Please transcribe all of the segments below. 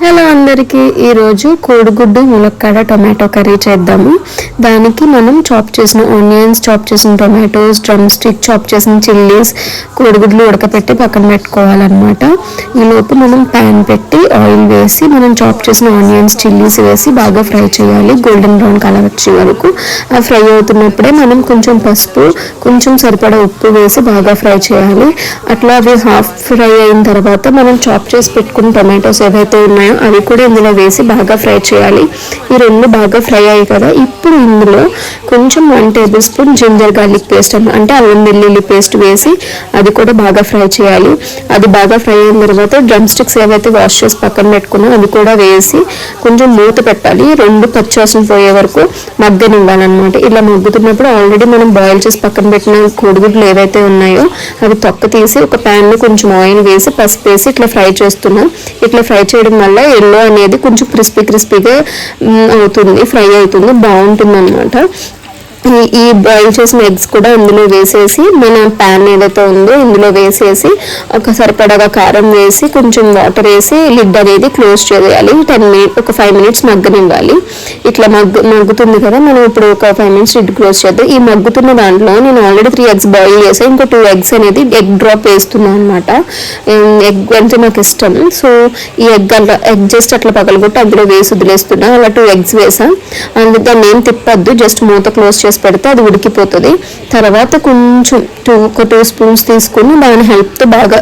Hello అందరికీ, ఈరోజు కోడిగుడ్డు ములక్కాడ టొమాటో కర్రీ చేద్దాము. దానికి మనం చాప్ చేసిన ఆనియన్స్, చాప్ చేసిన టొమాటోస్, డ్రమ్ స్టిక్, చాప్ చేసిన చిల్లీస్, కోడిగుడ్లు ఉడకపెట్టి పక్కన పెట్టుకోవాలన్నమాట. ఈలోపు మనం ప్యాన్ పెట్టి ఆయిల్ వేసి మనం చాప్ చేసిన ఆనియన్స్, చిల్లీస్ వేసి బాగా ఫ్రై చేయాలి. గోల్డెన్ బ్రౌన్ కలర్ వచ్చే వరకు ఆ ఫ్రై అవుతున్నప్పుడే మనం కొంచెం పసుపు, కొంచెం సరిపడా ఉప్పు వేసి బాగా ఫ్రై చేయాలి. అట్లా అవి హాఫ్ ఫ్రై అయిన తర్వాత మనం చాప్ చేసి పెట్టుకున్న టొమాటోస్ ఏవైతే ఉన్నాయో అవి కూడా ఇందులో వేసి బాగా ఫ్రై చేయాలి. ఈ రెండు బాగా ఫ్రై అయ్యాయి కదా, ఇప్పుడు ఇందులో కొంచెం 1 tablespoon ginger garlic paste అంటే అల్లం వెల్లుల్లి పేస్ట్ వేసి అది కూడా బాగా ఫ్రై చేయాలి. అది బాగా ఫ్రై అయిన తర్వాత డ్రమ్ స్టిక్స్ ఏవైతే వాష్ చేసి పక్కన పెట్టుకున్నా అవి కూడా వేసి కొంచెం మూత పెట్టాలి. 2 పచ్చివాసన పోయే వరకు మగ్గనివ్వాలన్నమాట. ఇలా మగ్గుతున్నప్పుడు ఆల్రెడీ మనం బాయిల్ చేసి పక్కన పెట్టిన కోడిగుడ్లు ఏవైతే ఉన్నాయో అవి తొక్క తీసి ఒక ప్యాన్లో కొంచెం ఆయిల్ వేసి పసుపు వేసి ఇట్లా ఫ్రై చేస్తున్నాం. ఇట్లా ఫ్రై చేయడం వల్ల ఎల్లో అనేది కొంచెం క్రిస్పీగా అవుతుంది, ఫ్రై అవుతుంది, బాగుంటుంది అన్నమాట. ఈ బాయిల్ చేసిన ఎగ్స్ కూడా ఇందులో వేసేసి మన ప్యాన్ ఏదైతే ఉందో ఇందులో వేసేసి ఒక సరిపడగా కారం వేసి కొంచెం వాటర్ వేసి లిడ్ అనేది క్లోజ్ చేయాలి. 5 మినిట్స్ మగ్గనివ్వాలి. ఇట్లా మగ్గుతుంది కదా, మనం ఇప్పుడు ఒక 5 మినిట్స్ లిడ్ క్లోజ్ చేద్దాం. ఈ మగ్గుతున్న దాంట్లో నేను ఆల్రెడీ 3 ఎగ్స్ బాయిల్ చేసాను, ఇంకో 2 ఎగ్స్ అనేది ఎగ్ డ్రాప్ వేస్తున్నాను అనమాట. ఎగ్ అంటే నాకు ఇష్టం, సో ఈ ఎగ్ జస్ట్ అట్లా పగలగొట్టి అందులో వేసి వదిలేస్తున్నా. అలా 2 ఎగ్స్ వేసాను. అందుకు దాన్ని ఏం తిప్పద్దు, జస్ట్ మూత క్లోజ్ చేసి పెడితే అది ఉడికిపోతుంది. తర్వాత కొంచెం 2 స్పూన్స్ తీసుకుని దాని హెల్ప్తో బాగా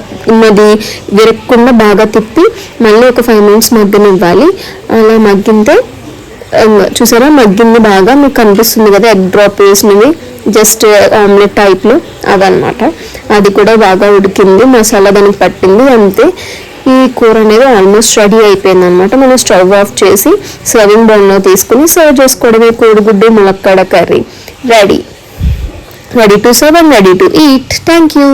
అది విరగకుండా బాగా తిప్పి మళ్ళీ ఒక 5 మినిట్స్ మగ్గనివ్వాలి. అలా మగ్గితే చూసారా, మగ్గింది బాగా, మీకు కనిపిస్తుంది కదా ఎగ్ డ్రాప్ వేసినవి జస్ట్ ఆమ్లెట్ టైప్లో అవన్నమాట. అది కూడా బాగా ఉడికింది, మసాలా దానికి పట్టింది, అంతే. ఈ కూర అనేది ఆల్మోస్ట్ రెడీ అయిపోయింది అనమాట. మనం స్టవ్ ఆఫ్ చేసి సర్వింగ్ బౌల్లో తీసుకుని సర్వ్ చేసుకోవడమే. కోడిగుడ్డు ములక్కాడ curry ready to serve and ready to eat. Thank you.